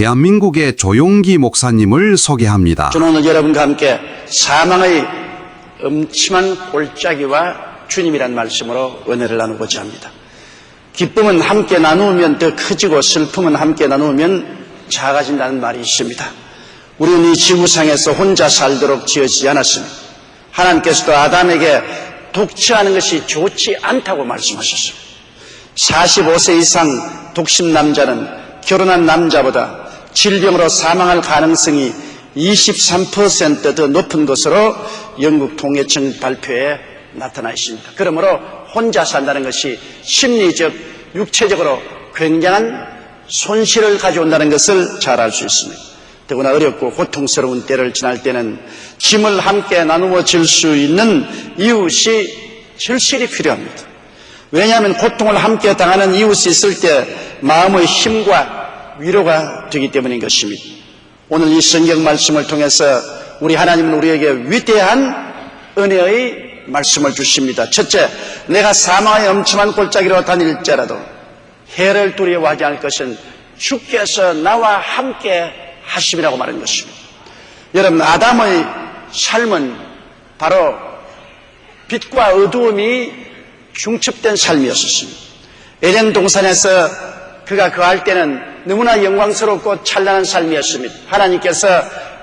대한민국의 조용기 목사님을 소개합니다. 저는 오늘 여러분과 함께 사망의 음침한 골짜기와 주님이란 말씀으로 은혜를 나누고자 합니다. 기쁨은 함께 나누면 더 커지고 슬픔은 함께 나누면 작아진다는 말이 있습니다. 우리는 이 지구상에서 혼자 살도록 지어지지 않았습니다. 하나님께서도 아담에게 독처하는 것이 좋지 않다고 말씀하셨습니다. 45세 이상 독신 남자는 결혼한 남자보다 질병으로 사망할 가능성이 23% 더 높은 것으로 영국 통계청 발표에 나타나 있습니다. 그러므로 혼자 산다는 것이 심리적, 육체적으로 굉장한 손실을 가져온다는 것을 잘 알 수 있습니다. 더구나 어렵고 고통스러운 때를 지날 때는 짐을 함께 나누어 질 수 있는 이웃이 절실히 필요합니다. 왜냐하면 고통을 함께 당하는 이웃이 있을 때 마음의 힘과 위로가 되기 때문인 것입니다. 오늘 이 성경 말씀을 통해서 우리 하나님은 우리에게 위대한 은혜의 말씀을 주십니다. 첫째, 내가 사망의 엄침한 골짜기로 다닐지라도 해를 두려워하지 않을 것은 주께서 나와 함께 하심이라고 말한 것입니다. 여러분, 아담의 삶은 바로 빛과 어두움이 중첩된 삶이었습니다. 에덴 동산에서 그가 거할 때는 너무나 영광스럽고 찬란한 삶이었습니다. 하나님께서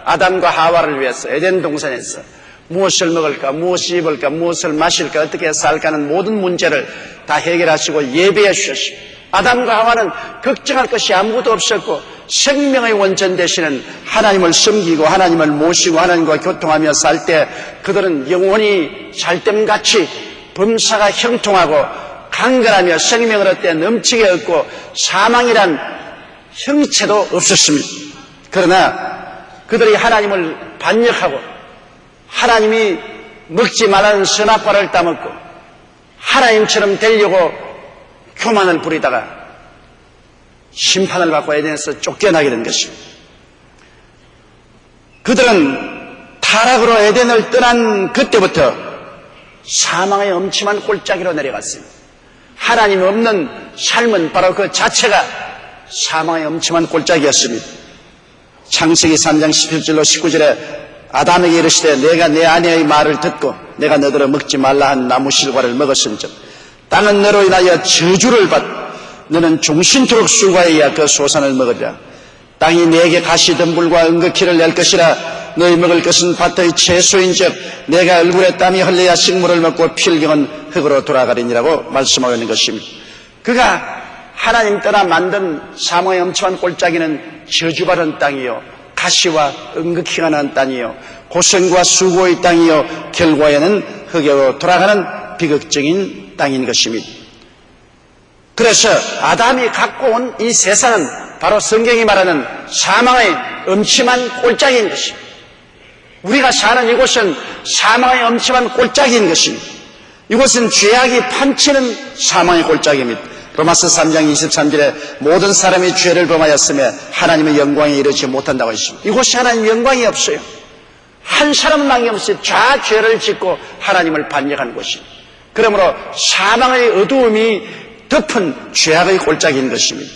아담과 하와를 위해서 에덴 동산에서 무엇을 먹을까, 무엇을 입을까, 무엇을 마실까, 어떻게 살까는 모든 문제를 다 해결하시고 예배해 주셨습니다. 아담과 하와는 걱정할 것이 아무것도 없었고 생명의 원천 되시는 하나님을 섬기고 하나님을 모시고 하나님과 교통하며 살 때 그들은 영원히 잘됨같이 범사가 형통하고 강건하며 생명을 얻되 넘치게 얻고 사망이란 형체도 없었습니다. 그러나 그들이 하나님을 반역하고 하나님이 먹지 말라는 선악과를 따먹고 하나님처럼 되려고 교만을 부리다가 심판을 받고 에덴에서 쫓겨나게 된 것입니다. 그들은 타락으로 에덴을 떠난 그때부터 사망의 엄침한 골짜기로 내려갔습니다. 하나님 없는 삶은 바로 그 자체가 사망의 엄침한 골짜기였습니다. 창세기 3장 17절로 19절에 아담에게 이르시되 내가 내 아내의 말을 듣고 내가 너더러 먹지 말라 한 나무 실과를 먹었은즉 땅은 너로 인하여 저주를 받고 너는 종신토록 수고하여야 그 소산을 먹으리라. 땅이 내게 가시덤불과 은극히를 낼 것이라. 너희 먹을 것은 밭의 채소인즉 내가 얼굴에 땀이 흘려야 식물을 먹고 필경은 흙으로 돌아가리니라고 말씀하고 있는 것입니다. 그가 하나님 떠나 만든 사망의 엄청난 골짜기는 저주받은 땅이요 가시와 은극히가 난 땅이요 고생과 수고의 땅이요 결과에는 흙으로 돌아가는 비극적인 땅인 것입니다. 그래서 아담이 갖고 온 이 세상은 바로 성경이 말하는 사망의 엄침한 골짜기인 것입니다. 우리가 사는 이곳은 사망의 엄침한 골짜기인 것입니다. 이곳은 죄악이 판치는 사망의 골짜기입니다. 로마서 3장 23절에 모든 사람이 죄를 범하였으며 하나님의 영광에 이르지 못한다고 했습니다. 이곳이 하나님의 영광이 없어요. 한 사람 남김없이 다 죄를 짓고 하나님을 반역한 곳입니다. 그러므로 사망의 어두움이 덮은 죄악의 골짜기인 것입니다.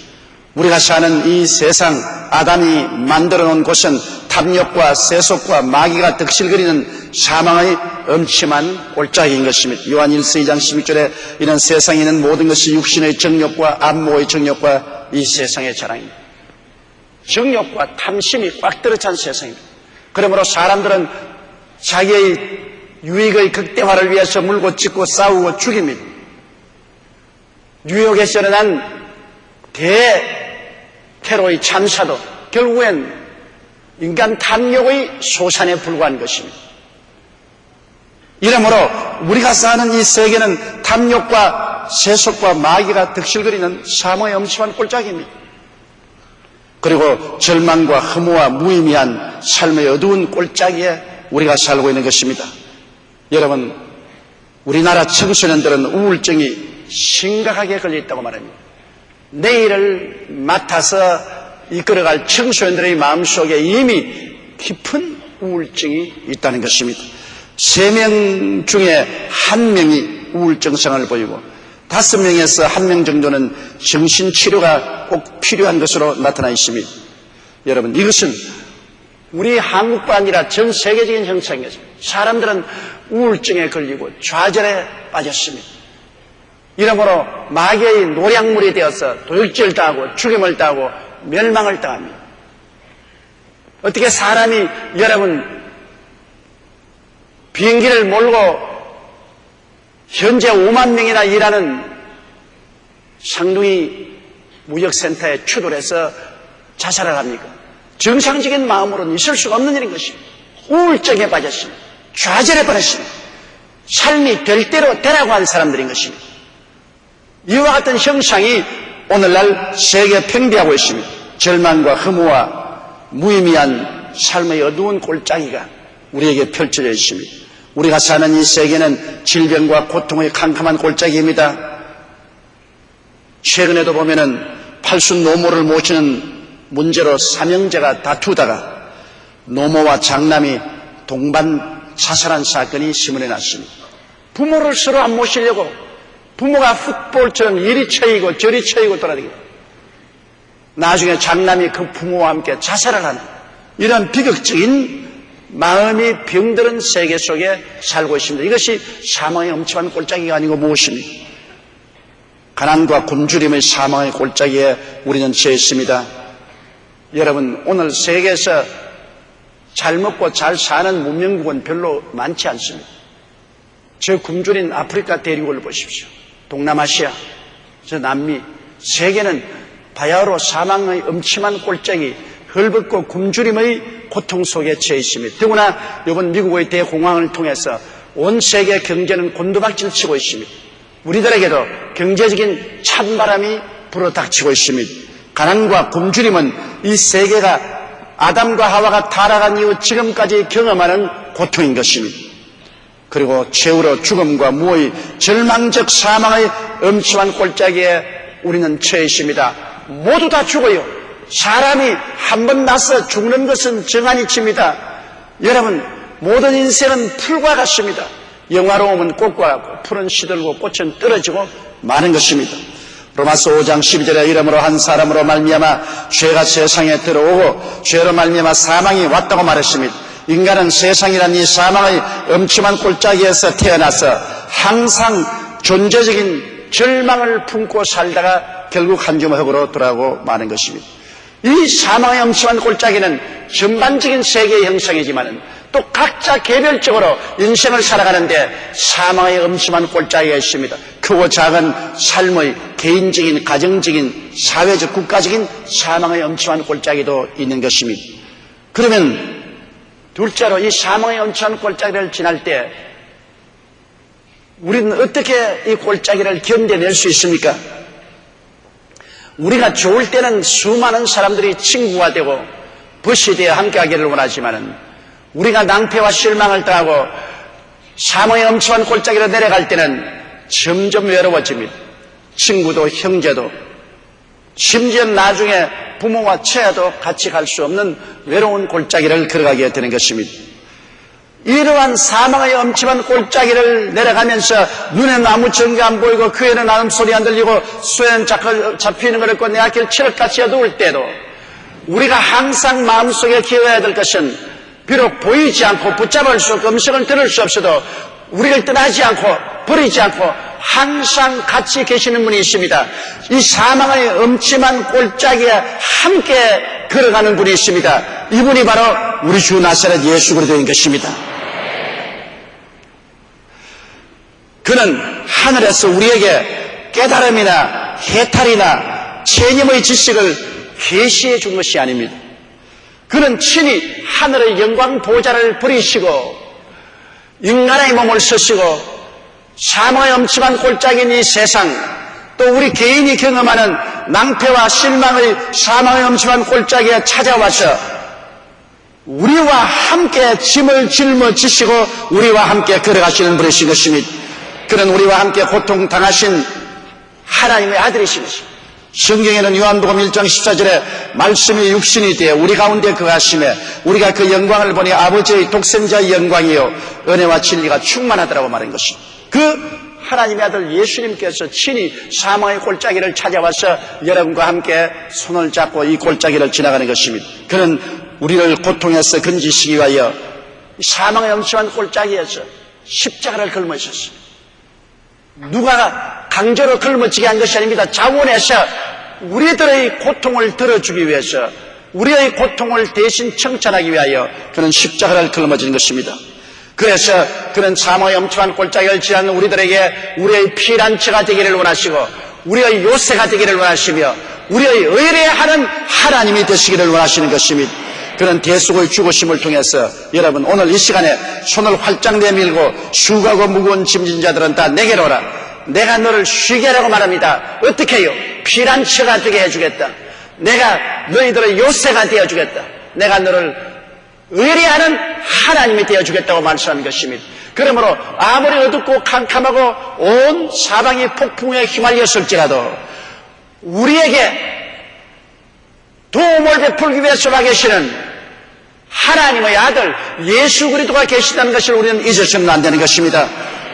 우리가 사는 이 세상 아담이 만들어 놓은 곳은 탐욕과 세속과 마귀가 득실거리는 사망의 엄침한 골짜기인 것입니다. 요한 1서 2장 16절에 이런 세상에 있는 모든 것이 육신의 정욕과 안목의 정욕과 이 세상의 자랑입니다. 정욕과 탐심이 꽉 들어찬 세상입니다. 그러므로 사람들은 자기의 유익의 극대화를 위해서 물고 찢고 싸우고 죽입니다. 뉴욕에서 일어난 테러의 참사도 결국엔 인간 탐욕의 소산에 불과한 것입니다. 이러므로 우리가 사는 이 세계는 탐욕과 세속과 마귀가 득실거리는 사망의 엄침한 골짜기입니다. 그리고 절망과 허무와 무의미한 삶의 어두운 골짜기에 우리가 살고 있는 것입니다. 여러분, 우리나라 청소년들은 우울증이 심각하게 걸려있다고 말합니다. 내일을 맡아서 이끌어갈 청소년들의 마음속에 이미 깊은 우울증이 있다는 것입니다. 3명 중에 1명이 우울증상을 보이고 5명에서 1명 정도는 정신치료가 꼭 필요한 것으로 나타나 있습니다. 여러분, 이것은 우리 한국뿐 아니라 전 세계적인 현상이었습니다. 사람들은 우울증에 걸리고 좌절에 빠졌습니다. 이러므로 마귀의 노략물이 되어서 도둑질을 당하고 죽임을 당하고 멸망을 당합니다. 어떻게 사람이 여러분 비행기를 몰고 현재 5만 명이나 일하는 상둥이 무역센터에 추돌해서 자살을 합니까? 정상적인 마음으로는 있을 수가 없는 일인 것입니다. 우울증에 빠졌습니다. 좌절에 빠졌습니다. 삶이 될 대로 되라고 한 사람들인 것입니다. 이와 같은 형상이 오늘날 세계에 팽배하고 있습니다. 절망과 허무와 무의미한 삶의 어두운 골짜기가 우리에게 펼쳐져 있습니다. 우리가 사는 이 세계는 질병과 고통의 캄캄한 골짜기입니다. 최근에도 보면은 팔순 노모를 모시는 문제로 삼형제가 다투다가 노모와 장남이 동반 자살한 사건이 신문에 났습니다. 부모를 서로 안 모시려고 부모가 풋볼처럼 이리 쳐이고 저리 쳐이고 돌아다니고 나중에 장남이 그 부모와 함께 자살을 하는 이런 비극적인 마음이 병들은 세계 속에 살고 있습니다. 이것이 사망의 엄청난 골짜기가 아니고 무엇입니까? 가난과 굶주림의 사망의 골짜기에 우리는 처해 있습니다. 여러분, 오늘 세계에서 잘 먹고 잘 사는 문명국은 별로 많지 않습니다. 저 굶주린 아프리카 대륙을 보십시오. 동남아시아, 저 남미, 세계는 바야흐로 사망의 엄침한 골짜기, 헐벗고 굶주림의 고통 속에 처해 있습니다. 더구나 이번 미국의 대공황을 통해서 온 세계 경제는 곤두박질 치고 있습니다. 우리들에게도 경제적인 찬바람이 불어닥치고 있습니다. 가난과 굶주림은 이 세계가 아담과 하와가 타락한 이후 지금까지 경험하는 고통인 것입니다. 그리고 최후로 죽음과 무의 절망적 사망의 엄침한 골짜기에 우리는 처해 있습니다. 모두 다 죽어요. 사람이 한 번 나서 죽는 것은 정한이치입니다. 여러분, 모든 인생은 풀과 같습니다. 영화로움은 꽃과 같고 풀은 시들고 꽃은 떨어지고 마는 것입니다. 로마서 5장 12절에 이러므로 한 사람으로 말미암아 죄가 세상에 들어오고 죄로 말미암아 사망이 왔다고 말했습니다. 인간은 세상이란 이 사망의 엄침한 골짜기에서 태어나서 항상 존재적인 절망을 품고 살다가 결국 한 줌의 흙으로 돌아오고 마는 것입니다. 이 사망의 엄침한 골짜기는 전반적인 세계의 형상이지만 또 각자 개별적으로 인생을 살아가는데 사망의 엄침한 골짜기가 있습니다. 크고 작은 삶의 개인적인, 가정적인, 사회적, 국가적인 사망의 엄침한 골짜기도 있는 것입니다. 그러면 둘째로 이 사망의 엄침한 골짜기를 지날 때 우리는 어떻게 이 골짜기를 견뎌낼 수 있습니까? 우리가 좋을 때는 수많은 사람들이 친구가 되고 벗이 되어 함께하기를 원하지만은 우리가 낭패와 실망을 당하고 사망의 엄청난 골짜기로 내려갈 때는 점점 외로워집니다. 친구도 형제도 심지어 나중에 부모와 처자도 같이 갈 수 없는 외로운 골짜기를 걸어가게 되는 것입니다. 이러한 사망의 엄침한 골짜기를 내려가면서 눈에는 아무 전가 안 보이고 귀에는 아무 소리 안 들리고 수에는 잡히는 걸 없고 내 앞길 칠흑같이 어두울 때도 우리가 항상 마음속에 기어야 될 것은 비록 보이지 않고 붙잡을 수 없고 음성을 들을 수 없어도 우리를 떠나지 않고 버리지 않고 항상 같이 계시는 분이 있습니다. 이 사망의 엄침한 골짜기에 함께 걸어가는 분이 있습니다. 이분이 바로 우리 주 나사렛 예수 그리스도인 것입니다. 그는 하늘에서 우리에게 깨달음이나 해탈이나 체념의 지식을 계시해 준 것이 아닙니다. 그는 친히 하늘의 영광 보좌를 버리시고 인간의 몸을 쓰시고 사망의 엄침한 골짜기인 이 세상 또 우리 개인이 경험하는 낭패와 실망의 사망의 엄침한 골짜기에 찾아와서 우리와 함께 짐을 짊어지시고 우리와 함께 걸어가시는 분이신 것입니다. 그는 우리와 함께 고통당하신 하나님의 아들이신 것입니다. 성경에는 요한복음 1장 14절에 말씀이 육신이 되어 우리 가운데 거하심에 우리가 그 영광을 보니 아버지의 독생자의 영광이요 은혜와 진리가 충만하더라고 말한 것입니다. 그 하나님의 아들 예수님께서 친히 사망의 골짜기를 찾아와서 여러분과 함께 손을 잡고 이 골짜기를 지나가는 것입니다. 그는 우리를 고통에서 건지시기 위하여 사망의 엄청난 골짜기에서 십자가를 걸으셨어요. 누가 강제로 걸머지게 한 것이 아닙니다. 자원해서 우리들의 고통을 들어주기 위해서, 우리의 고통을 대신 청천하기 위하여 그는 십자가를 걸머진 것입니다. 그래서 그는 사망의 엄청난 골짜기를 지나는 우리들에게 우리의 피난처가 되기를 원하시고, 우리의 요새가 되기를 원하시며, 우리의 의뢰하는 하나님이 되시기를 원하시는 것입니다. 그는 대속의 죽으심을 통해서 여러분 오늘 이 시간에 손을 활짝 내밀고 수고하고 무거운 짐진 자들은 다 내게로 오라. 내가 너를 쉬게 하라고 말합니다. 어떻게 해요? 피난처가 되게 해주겠다. 내가 너희들의 요새가 되어주겠다. 내가 너를 의뢰하는 하나님이 되어주겠다고 말씀하는 것입니다. 그러므로 아무리 어둡고 캄캄하고 온 사방이 폭풍에 휘말렸을지라도 우리에게 도움을 베풀기 위해서 와 계시는 하나님의 아들 예수 그리스도가 계시다는 것을 우리는 잊어서는 안 되는 것입니다.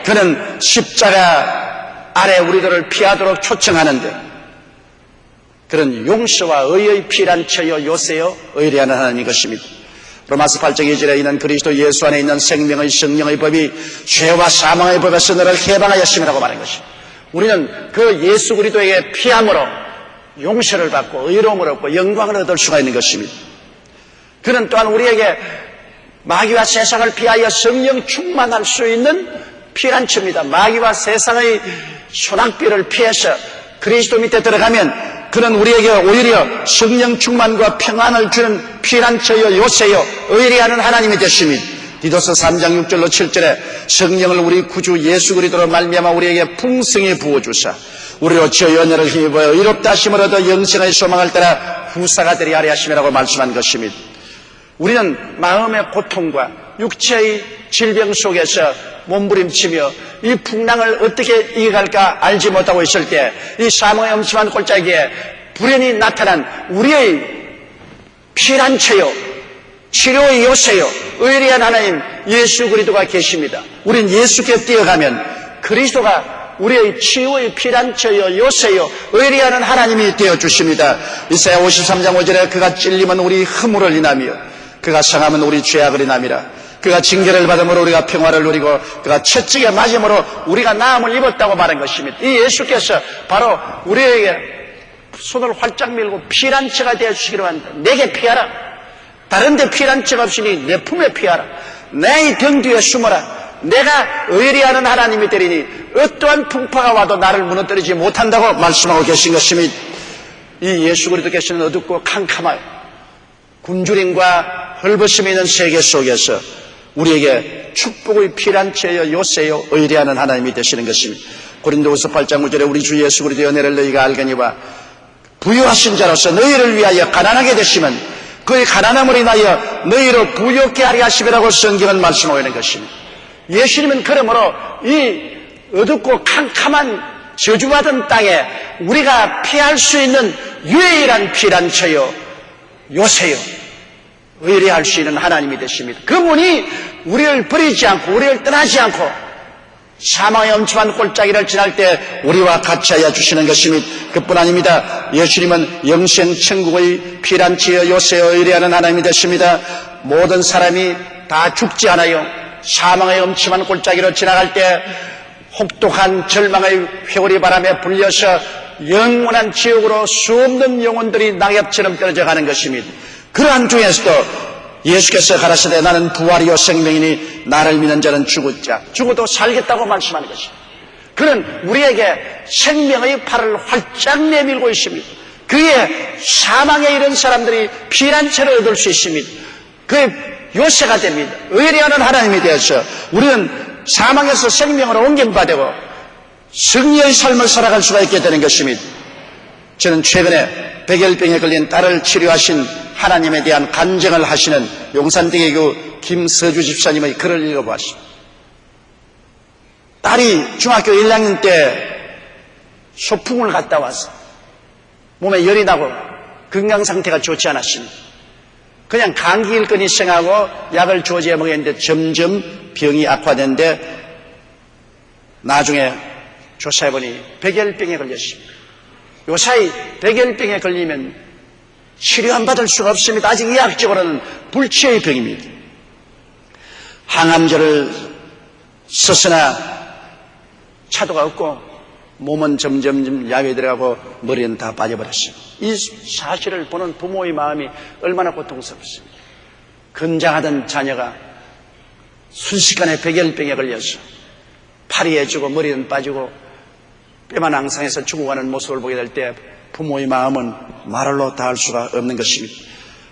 그는 십자가 아래 우리들을 피하도록 초청하는데, 그런 용서와 의의 피난처여 요새여 의뢰하는 하나님인 것입니다. 로마서 8장 2절에 있는 그리스도 예수 안에 있는 생명의 성령의 법이 죄와 사망의 법에서 너를 해방하였음이라고 말한 것입니다. 우리는 그 예수 그리스도에게 피함으로 용서를 받고 의로움을 얻고 영광을 얻을 수가 있는 것입니다. 그는 또한 우리에게 마귀와 세상을 피하여 성령 충만할 수 있는 피난처입니다. 마귀와 세상의 소낙비를 피해서 그리스도 밑에 들어가면 그는 우리에게 오히려 성령 충만과 평안을 주는 피난처여 요새여 의뢰하는 하나님이 되십니다. 디도서 3장 6절로 7절에 성령을 우리 구주 예수 그리스도로 말미암아 우리에게 풍성히 부어주사 우리로 지어 연애를 힘입어 의롭다 하심을 얻어 영생의 소망을 따라 후사가 되리 하려 하심이라고 말씀한 것입니다. 우리는 마음의 고통과 육체의 질병 속에서 몸부림치며 이 풍랑을 어떻게 이겨갈까 알지 못하고 있을 때 이 사망의 엄침한 골짜기에 불현이 나타난 우리의 피난처요 치료의 요새요 의리한 하나님 예수 그리스도가 계십니다. 우린 예수께 뛰어가면 그리스도가 우리의 치유의 피난처요 요새요 의리하는 하나님이 되어주십니다. 이사야 53장 5절에 그가 찔림은 우리 허물을 인하며 그가 상함은 우리 죄악을 인함이라. 그가 징계를 받음으로 우리가 평화를 누리고 그가 채찍에 맞음으로 우리가 나음을 입었다고 말한 것입니다. 이 예수께서 바로 우리에게 손을 활짝 밀고 피난처가 되어주시기로 한다. 내게 피하라. 다른 데 피난처가 없으니 내 품에 피하라. 내 등 뒤에 숨어라. 내가 의리하는 하나님이 되리니 어떠한 풍파가 와도 나를 무너뜨리지 못한다고 말씀하고 계신 것입니다. 이 예수 그리스도께서는 어둡고 캄캄하여 굶주림과 헐벗음이 있는 세계 속에서 우리에게 축복의 피난처여 요새여 의뢰하는 하나님이 되시는 것입니다. 고린도후서 8장 9절에 우리 주 예수 그리스도의 은혜를 너희가 알거니와 부유하신 자로서 너희를 위하여 가난하게 되시면 그의 가난함을 인하여 너희로 부유케 하려 하심이라고 성경은 말씀하고 있는 것입니다. 예수님은 그러므로 이 어둡고 캄캄한 저주받은 땅에 우리가 피할 수 있는 유일한 피난처요 요새요 의뢰할 수 있는 하나님이 되십니다. 그분이 우리를 버리지 않고 우리를 떠나지 않고 사망의 엄침한 골짜기를 지날 때 우리와 같이 하여 주시는 것입니다. 그뿐 아닙니다. 예수님은 영생 천국의 피난처여 요새여 의뢰하는 하나님이 되십니다. 모든 사람이 다 죽지 않아요. 사망의 엄침한 골짜기로 지나갈 때 혹독한 절망의 회오리 바람에 불려서 영원한 지옥으로 수없는 영혼들이 낙엽처럼 떨어져 가는 것입니다. 그러한 중에서도 예수께서 가라사대 나는 부활이요 생명이니 나를 믿는 자는 죽어도 살겠다고 말씀하는 것입니다. 그는 우리에게 생명의 팔을 활짝 내밀고 있습니다. 그의 사망에 이른 사람들이 피난처를 얻을 수 있습니다. 그의 요새가 됩니다. 의뢰하는 하나님이 되어서 우리는 사망에서 생명으로 옮김받고 승리의 삶을 살아갈 수가 있게 되는 것입니다. 저는 최근에 백열병에 걸린 딸을 치료하신 하나님에 대한 간증을 하시는 용산대교구 김서주 집사님의 글을 읽어보았습니다. 딸이 중학교 1학년 때 소풍을 갔다 와서 몸에 열이 나고 건강 상태가 좋지 않았습니다. 그냥 감기일 거니 생각하고 약을 조지해 먹였는데 점점 병이 악화되는데 나중에 조사해보니 백열병에 걸렸습니다. 요사이 백열병에 걸리면 치료 안 받을 수가 없습니다. 아직 의학적으로는 불치의 병입니다. 항암제를 썼으나 차도가 없고 몸은 점점 야위에 들어가고 머리는 다 빠져버렸어요. 이 사실을 보는 부모의 마음이 얼마나 고통스럽습니까? 건장하던 자녀가 순식간에 백열병에 걸려서 팔이 해지고 머리는 빠지고 뼈만 앙상해서 죽어가는 모습을 보게 될 때 부모의 마음은 말로 다 할 수가 없는 것입니다.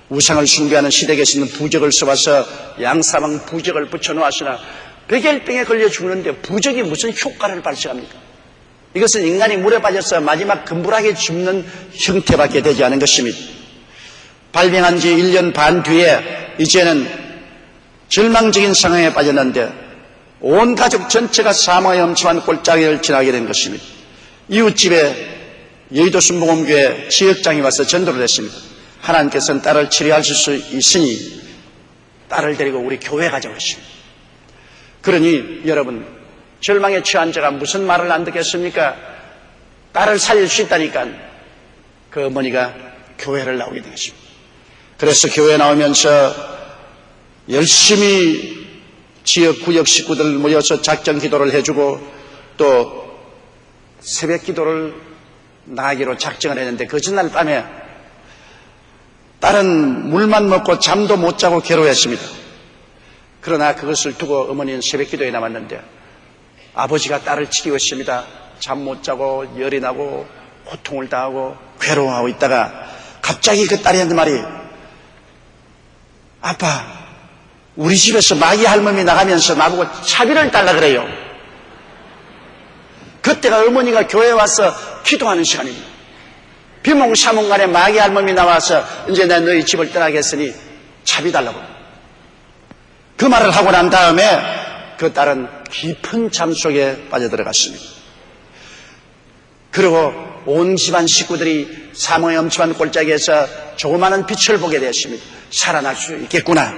우상을 숭배하는 시대에 계시는 부적을 써와서 양사방 부적을 붙여놓았으나 백열병에 걸려 죽는데 부적이 무슨 효과를 발생합니까? 이것은 인간이 물에 빠져서 마지막 금불하게 죽는 형태밖에 되지 않은 것입니다. 발병한 지 1년 반 뒤에 이제는 절망적인 상황에 빠졌는데 온 가족 전체가 사망의 엄침한 골짜기를 지나게 된 것입니다. 이웃집에 여의도 순복음교회 지역장이 와서 전도를 했습니다. 하나님께서는 딸을 치료하실 수 있으니 딸을 데리고 우리 교회에 가자고 했습니다. 그러니 여러분, 절망에 처한 자가 무슨 말을 안 듣겠습니까? 딸을 살릴 수 있다니까 그 어머니가 교회를 나오게 되겠습니다. 그래서 교회에 나오면서 열심히 지역 구역 식구들 모여서 작정 기도를 해주고 또 새벽 기도를 나가기로 작정을 했는데 그 전날 밤에 딸은 물만 먹고 잠도 못 자고 괴로워했습니다. 그러나 그것을 두고 어머니는 새벽 기도에 남았는데 아버지가 딸을 지키고 있습니다. 잠 못 자고 열이 나고 고통을 당하고 괴로워하고 있다가 갑자기 그 딸이 하는 말이 아빠, 우리 집에서 마귀 할멈이 나가면서 나보고 차비를 달라 그래요. 그때가 어머니가 교회에 와서 기도하는 시간입니다. 비몽사몽간에 마귀 할멈이 나와서 이제 내가 너희 집을 떠나겠으니 차비 달라고. 그 말을 하고 난 다음에 그 딸은 깊은 잠 속에 빠져들어갔습니다. 그리고 온 집안 식구들이 사망의 엄침한 골짜기에서 조그마한 빛을 보게 되었습니다. 살아날 수 있겠구나.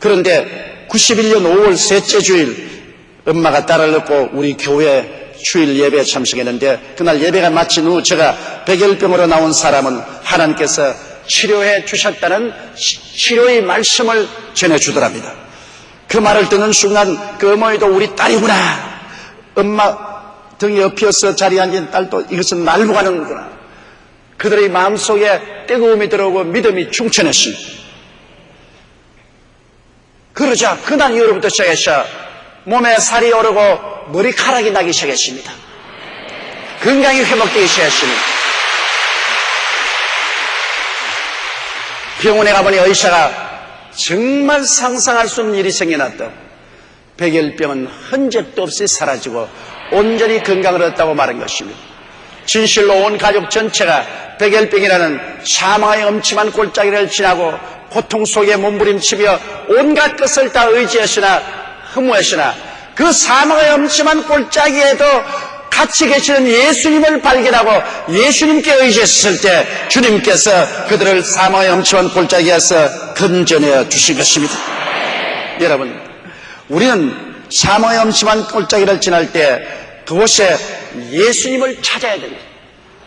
그런데 91년 5월 셋째 주일 엄마가 딸을 넣고 우리 교회 주일 예배에 참석했는데 그날 예배가 마친 후 제가 백열병으로 나온 사람은 하나님께서 치료해 주셨다는 치료의 말씀을 전해주더랍니다. 그 말을 듣는 순간 그 어머니도 우리 딸이구나. 엄마 등에 엎혀서 자리에 앉은 딸도 이것은 날 보가는구나. 그들의 마음속에 뜨거움이 들어오고 믿음이 충천했습니다. 그러자 그날 이후로부터 시작해서 몸에 살이 오르고 머리카락이 나기 시작했습니다. 건강이 회복되기 시작했습니다. 병원에 가보니 의사가 정말 상상할 수 없는 일이 생겨났다. 백열병은 흔적도 없이 사라지고 온전히 건강을 얻었다고 말한 것입니다. 진실로 온 가족 전체가 백열병이라는 사망의 엄침한 골짜기를 지나고 고통 속에 몸부림치며 온갖 것을 다 의지했으나 허무했으나 그 사망의 엄침한 골짜기에도 같이 계시는 예수님을 발견하고 예수님께 의지했을 때 주님께서 그들을 사망의 엄침한 골짜기에서 건져내 주신 것입니다. 여러분, 우리는 사망의 엄침한 골짜기를 지날 때 그곳에 예수님을 찾아야 됩니다.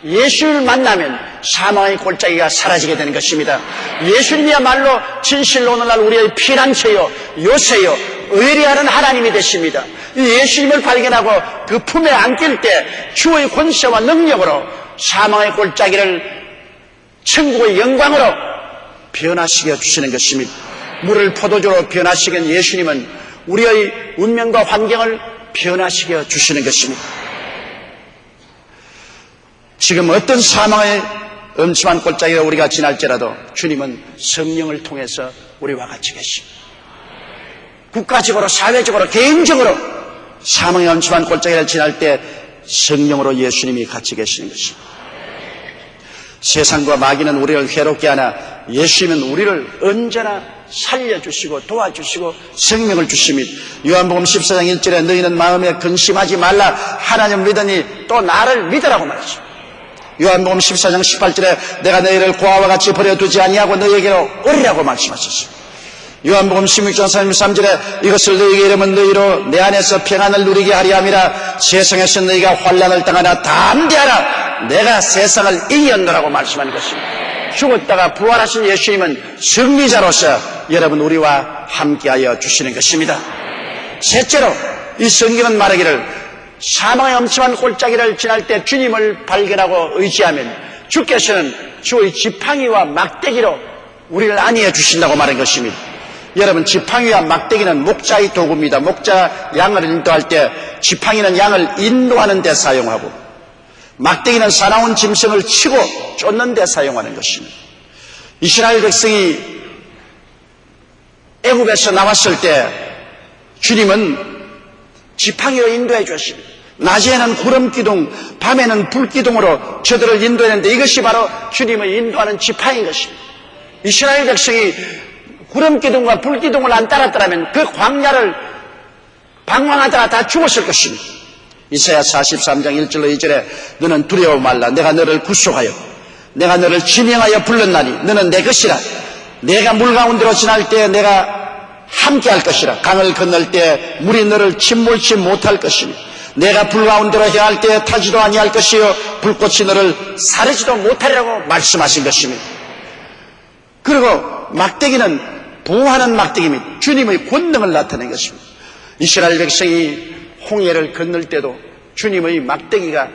예수님을 만나면 사망의 골짜기가 사라지게 되는 것입니다. 예수님이야말로 진실로 오늘날 우리의 피난처요 요새요 의리하는 하나님이 되십니다. 예수님을 발견하고 그 품에 안길 때 주의 권세와 능력으로 사망의 골짜기를 천국의 영광으로 변화시켜 주시는 것입니다. 물을 포도주로 변화시킨 예수님은 우리의 운명과 환경을 변화시켜 주시는 것입니다. 지금 어떤 사망의 엄침한 골짜기를 우리가 지날지라도 주님은 성령을 통해서 우리와 같이 계십니다. 국가적으로, 사회적으로, 개인적으로 사망의 엄침한 골짜기를 지날 때 성령으로 예수님이 같이 계시는 것입니다. 세상과 마귀는 우리를 괴롭게 하나 예수님은 우리를 언제나 살려주시고 도와주시고 생명을 주십니다. 요한복음 14장 1절에 너희는 마음에 근심하지 말라 하나님 믿으니 또 나를 믿으라고 말했습니다. 요한복음 14장 18절에 내가 너희를 고아와 같이 버려두지 아니하고 너희에게로 오리라고 말씀하셨습니다. 요한복음 16장 33절에 이것을 너희에게 이르면 너희로 내 안에서 평안을 누리게 하리 함이라. 세상에서 너희가 환난을 당하나 담대하라. 내가 세상을 이겼노라고 말씀하는 것입니다. 죽었다가 부활하신 예수님은 승리자로서 여러분 우리와 함께하여 주시는 것입니다. 셋째로 이 성경은 말하기를 사망의 엄침한 골짜기를 지날 때 주님을 발견하고 의지하면 주께서는 주의 지팡이와 막대기로 우리를 안위해 주신다고 말한 것입니다. 여러분, 지팡이와 막대기는 목자의 도구입니다. 목자 양을 인도할 때 지팡이는 양을 인도하는 데 사용하고 막대기는 사나운 짐승을 치고 쫓는 데 사용하는 것입니다. 이스라엘 백성이 애굽에서 나왔을 때 주님은 지팡이로 인도해 주었습니다. 낮에는 구름기둥, 밤에는 불기둥으로 저들을 인도했는데 이것이 바로 주님을 인도하는 지팡이인 것입니다. 이스라엘 백성이 구름기둥과 불기둥을 안 따랐더라면 그 광야를 방황하다가 다 죽었을 것입니다. 이사야 43장 1절로 2절에 너는 두려워 말라. 내가 너를 구속하여 내가 너를 지명하여 불렀나니 너는 내 것이라. 내가 물 가운데로 지날 때 내가 함께할 것이라. 강을 건널 때 물이 너를 침몰치 못할 것이며 내가 불 가운데로 향할 때 타지도 아니할 것이요 불꽃이 너를 사르지도 못하리라고 말씀하신 것입니다. 그리고 막대기는 보호하는 막대기입니다. 주님의 권능을 나타낸 것입니다. 이스라엘 백성이 홍해를 건널 때도 주님의 막대기가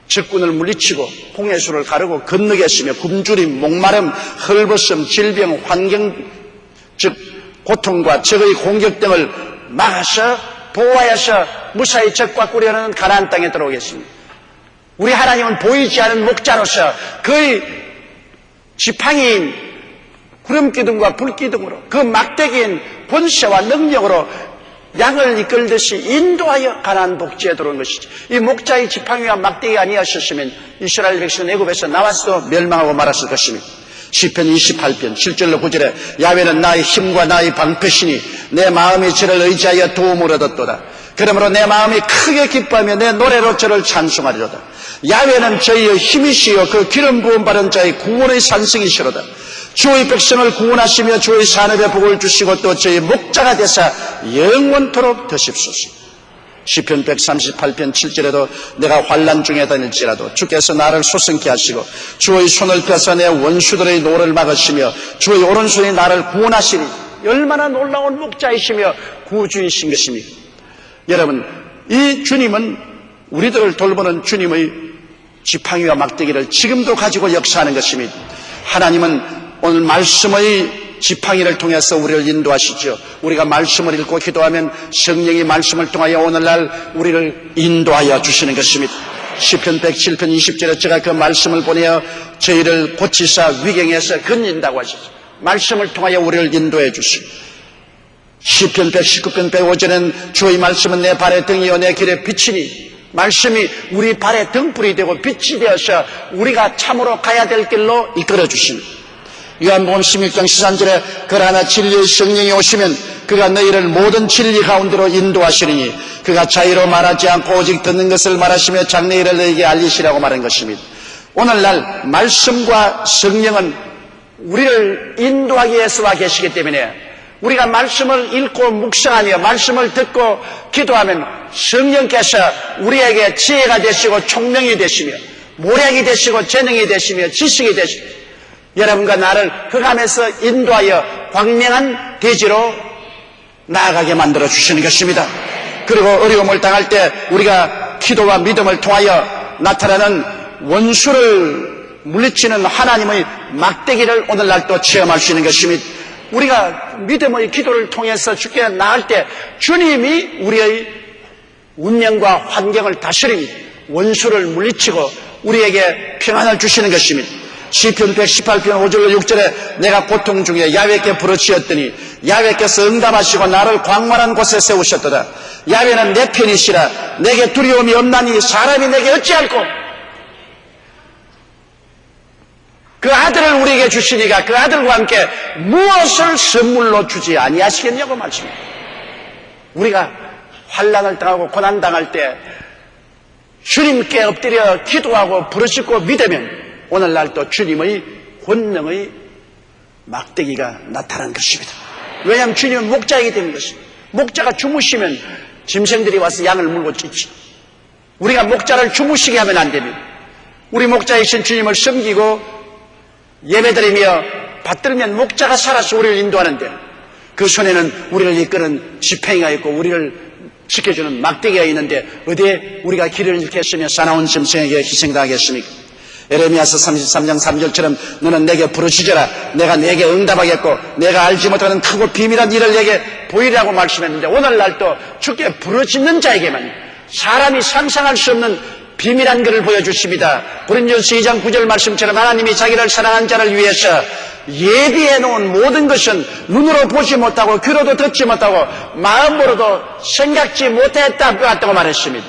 적군을 물리치고 홍해수를 가르고 건너게 했으며 굶주림, 목마름, 헐벗음, 질병, 환경 즉 고통과 적의 공격 등을 막아서 보호하여서 무사히 적과 꾸려는 가나안 땅에 들어오겠습니다. 우리 하나님은 보이지 않은 목자로서 그의 지팡이인 구름기둥과 불기둥으로 그 막대기인 권세와 능력으로 양을 이끌듯이 인도하여 가나안 복지에 들어온 것이지. 이 목자의 지팡이와 막대기가 아니었으면 이스라엘 백성은 애굽에서 나왔어도 멸망하고 말았을 것입니다. 시편 28편 7절로 9절에 야훼는 나의 힘과 나의 방패시니 내 마음이 저를 의지하여 도움을 얻었도다. 그러므로 내 마음이 크게 기뻐하며 내 노래로 저를 찬송하리로다. 야훼는 저희의 힘이시여 그 기름 부음 받은 자의 구원의 산성이시로다. 주의 백성을 구원하시며 주의 산업에 복을 주시고 또 저희 목자가 되사 영원토록 되십소서. 시편 138편 7절에도 내가 환난 중에 다닐지라도 주께서 나를 소생케 하시고 주의 손을 펴서 내 원수들의 노를 막으시며 주의 오른손이 나를 구원하시니 얼마나 놀라운 목자이시며 구주이신 것입니까? 여러분, 이 주님은 우리들을 돌보는 주님의 지팡이와 막대기를 지금도 가지고 역사하는 것입니다. 하나님은 오늘 말씀의 지팡이를 통해서 우리를 인도하시죠. 우리가 말씀을 읽고 기도하면 성령이 말씀을 통하여 오늘날 우리를 인도하여 주시는 것입니다. 시편 107편 20절에 제가 그 말씀을 보내어 저희를 고치사 위경에서 건진다고 하셨어요. 말씀을 통하여 우리를 인도해 주시고 시편 119편 105절에는 주의 말씀은 내 발의 등이요 내 길의 빛이니 말씀이 우리 발의 등불이 되고 빛이 되어서 우리가 참으로 가야 될 길로 이끌어 주십니다. 요한복음 16장 13절에 그러나 진리의 성령이 오시면 그가 너희를 모든 진리 가운데로 인도하시리니 그가 자의로 말하지 않고 오직 듣는 것을 말하시며 장래일을 너희에게 알리시라고 말한 것입니다. 오늘날 말씀과 성령은 우리를 인도하기 위해서 와 계시기 때문에 우리가 말씀을 읽고 묵상하며 말씀을 듣고 기도하면 성령께서 우리에게 지혜가 되시고 총명이 되시며 모략이 되시고 재능이 되시며 지식이 되시며 여러분과 나를 흑암에서 인도하여 광명한 대지로 나아가게 만들어 주시는 것입니다. 그리고 어려움을 당할 때 우리가 기도와 믿음을 통하여 나타나는 원수를 물리치는 하나님의 막대기를 오늘날 또 체험할 수 있는 것입니다. 우리가 믿음의 기도를 통해서 주께 나갈 때 주님이 우리의 운명과 환경을 다스립니다. 원수를 물리치고 우리에게 평안을 주시는 것입니다. 시편 118편 5절로 6절에 내가 고통 중에 야훼께 부르짖었더니 야훼께서 응답하시고 나를 광활한 곳에 세우셨도다. 야훼는 내 편이시라. 내게 두려움이 없나니 사람이 내게 어찌할꼬. 그 아들을 우리에게 주시니까 그 아들과 함께 무엇을 선물로 주지 아니하시겠냐고 말씀합니다. 우리가 환난을 당하고 고난당할 때 주님께 엎드려 기도하고 부르짖고 믿으면 오늘날 또 주님의 권능의 막대기가 나타난 것입니다. 왜냐하면 주님은 목자이기 때문인 것입니다. 목자가 주무시면 짐승들이 와서 양을 물고 찢지. 우리가 목자를 주무시게 하면 안 됩니다. 우리 목자이신 주님을 섬기고 예배드리며 받들면 목자가 살아서 우리를 인도하는데 그 손에는 우리를 이끄는 지팡이가 있고 우리를 지켜주는 막대기가 있는데 어디에 우리가 길을 잃겠으며 사나운 짐승에게 희생당하겠습니까? 에레미야서 33장 3절처럼 너는 내게 부르짖어라. 내가 내게 응답하겠고 내가 알지 못하는 크고 비밀한 일을 내게 보이라고 말씀했는데 오늘날도 주께 부르짖는 자에게만 사람이 상상할 수 없는 비밀한 것을 보여주십니다. 고린도전서 2장 9절 말씀처럼 하나님이 자기를 사랑한 자를 위해서 예비해 놓은 모든 것은 눈으로 보지 못하고 귀로도 듣지 못하고 마음으로도 생각지 못했다고 말했습니다.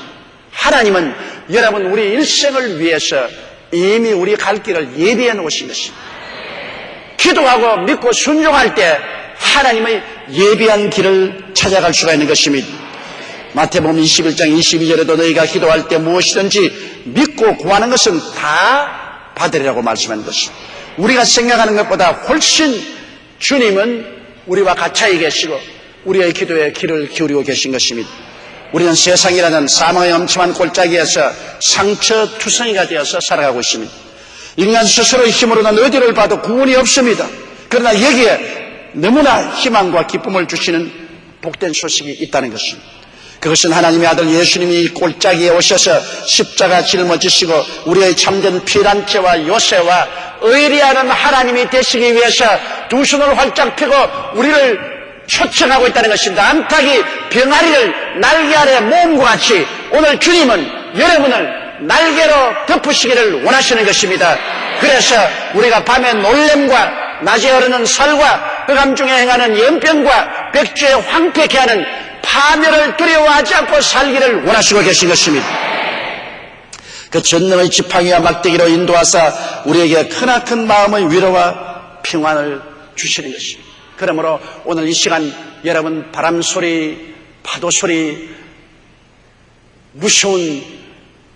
하나님은 여러분 우리 일생을 위해서 이미 우리 갈 길을 예비해 놓으신 것입니다. 기도하고 믿고 순종할 때 하나님의 예비한 길을 찾아갈 수가 있는 것입니다. 마태복음 21장 22절에도 너희가 기도할 때 무엇이든지 믿고 구하는 것은 다 받으리라고 말씀하는 것입니다. 우리가 생각하는 것보다 훨씬 주님은 우리와 가까이 계시고 우리의 기도에 귀를 기울이고 계신 것입니다. 우리는 세상이라는 사망의 엄침한 골짜기에서 상처투성이가 되어서 살아가고 있습니다. 인간 스스로의 힘으로는 어디를 봐도 구원이 없습니다. 그러나 여기에 너무나 희망과 기쁨을 주시는 복된 소식이 있다는 것입니다. 그것은 하나님의 아들 예수님이 골짜기에 오셔서 십자가 짊어지시고 우리의 참된 피란체와 요새와 의리하는 하나님이 되시기 위해서 두 손을 활짝 펴고 우리를 초청하고 있다는 것입니다. 암탉이 병아리를 날개 아래 모음과 같이 오늘 주님은 여러분을 날개로 덮으시기를 원하시는 것입니다. 그래서 우리가 밤에 놀램과 낮에 흐르는 살과 흑암 중에 행하는 연병과 백주에 황폐케 하는 파멸을 두려워하지 않고 살기를 원하시고 계신 것입니다. 그 전능의 지팡이와 막대기로 인도하사 우리에게 크나큰 마음의 위로와 평안을 주시는 것입니다. 그러므로 오늘 이 시간 여러분 바람 소리, 파도 소리, 무서운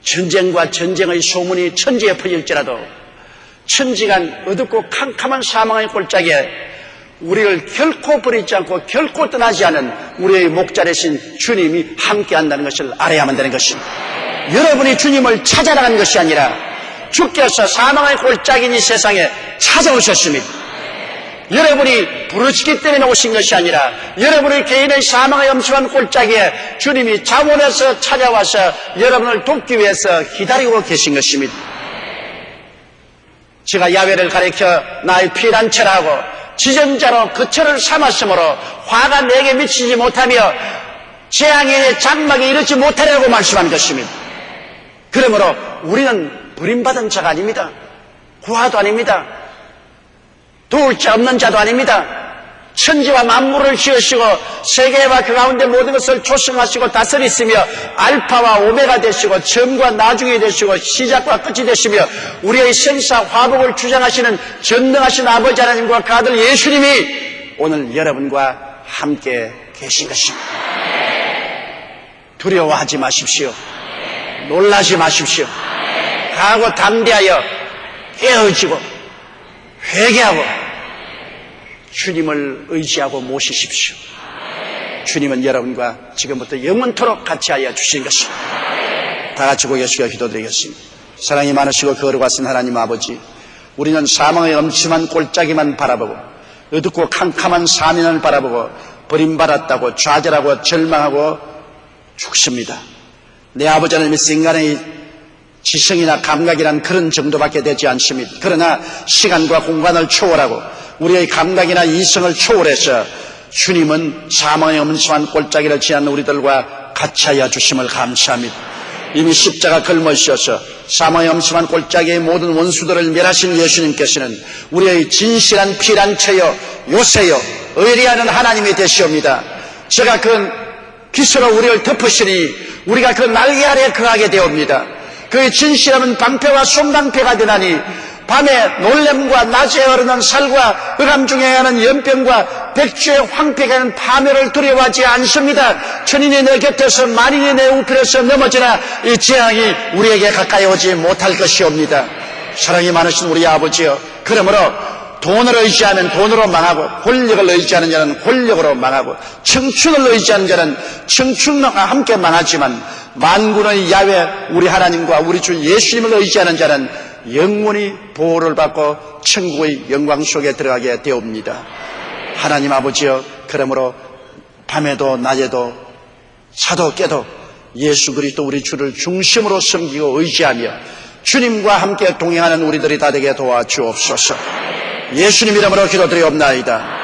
전쟁과 전쟁의 소문이 천지에 퍼질지라도 천지간 어둡고 캄캄한 사망의 골짜기에 우리를 결코 버리지 않고 결코 떠나지 않은 우리의 목자 되신 주님이 함께한다는 것을 알아야만 되는 것입니다. 여러분이 주님을 찾아나가는 것이 아니라 주께서 사망의 골짜기인 이 세상에 찾아오셨습니다. 여러분이 부르짖기 때문에 오신 것이 아니라 여러분의 개인의 사망의 엄침한 골짜기에 주님이 자원해서 찾아와서 여러분을 돕기 위해서 기다리고 계신 것입니다. 제가 야훼를 가리켜 나의 피난처라고 지전자로 그처를 삼았으므로 화가 내게 미치지 못하며 재앙의 장막에 이르지 못하려고 말씀한 것입니다. 그러므로 우리는 버림받은 자가 아닙니다. 구하도 아닙니다. 도울 자 없는 자도 아닙니다. 천지와 만물을 지으시고 세계와 그 가운데 모든 것을 조성하시고 다스리시며 알파와 오메가 되시고 처음과 나중이 되시고 시작과 끝이 되시며 우리의 생사 화복을 주장하시는 전능하신 아버지 하나님과 그 아들 예수님이 오늘 여러분과 함께 계신 것입니다. 두려워하지 마십시오. 놀라지 마십시오. 가고 담대하여 깨어지고 회개하고 주님을 의지하고 모시십시오. 주님은 여러분과 지금부터 영원토록 같이하여 주신 것입니다. 다 같이 고개 숙여 기도드리겠습니다. 사랑이 많으시고 거룩하신 하나님 아버지, 우리는 사망의 엄침한 골짜기만 바라보고 어둡고 캄캄한 사면을 바라보고 버림받았다고 좌절하고 절망하고 죽습니다. 내 아버지 하나님의 인간의 지성이나 감각이란 그런 정도밖에 되지 않습니다. 그러나 시간과 공간을 초월하고 우리의 감각이나 이성을 초월해서 주님은 사망의 엄침한 골짜기를 지나는 우리들과 같이하여 주심을 감사합니다. 이미 십자가 걸머지셔서 사망의 엄침한 골짜기의 모든 원수들을 멸하신 예수님께서는 우리의 진실한 피난처요 요새요 의리하는 하나님이 되시옵니다. 제가 그 기수로 우리를 덮으시니 우리가 그 날개 아래 거하게 되옵니다. 그의 진실함은 방패와 손방패가 되나니 밤에 놀램과 낮에 흐르는 살과 흑암 중에 하는 연병과 백주의 황폐가 하는 파멸을 두려워하지 않습니다. 천인이 내 곁에서 만인이 내 우편에서 넘어지나 이 재앙이 우리에게 가까이 오지 못할 것이옵니다. 사랑이 많으신 우리 아버지여, 그러므로 돈을 의지하면 돈으로 망하고 권력을 의지하는 자는 권력으로 망하고 청춘을 의지하는 자는 청춘과 함께 망하지만 만군의 야훼 우리 하나님과 우리 주 예수님을 의지하는 자는 영원히 보호를 받고 천국의 영광 속에 들어가게 되옵니다. 하나님 아버지여, 그러므로 밤에도 낮에도 자도 깨도 예수 그리스도 우리 주를 중심으로 섬기고 의지하며 주님과 함께 동행하는 우리들이 다 되게 도와주옵소서. 예수님 이름으로 기도드리옵나이다.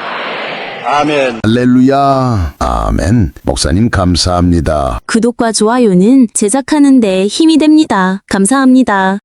아멘. 할렐루야. 아멘. 목사님 감사합니다. 구독과 좋아요는 제작하는 데 힘이 됩니다. 감사합니다.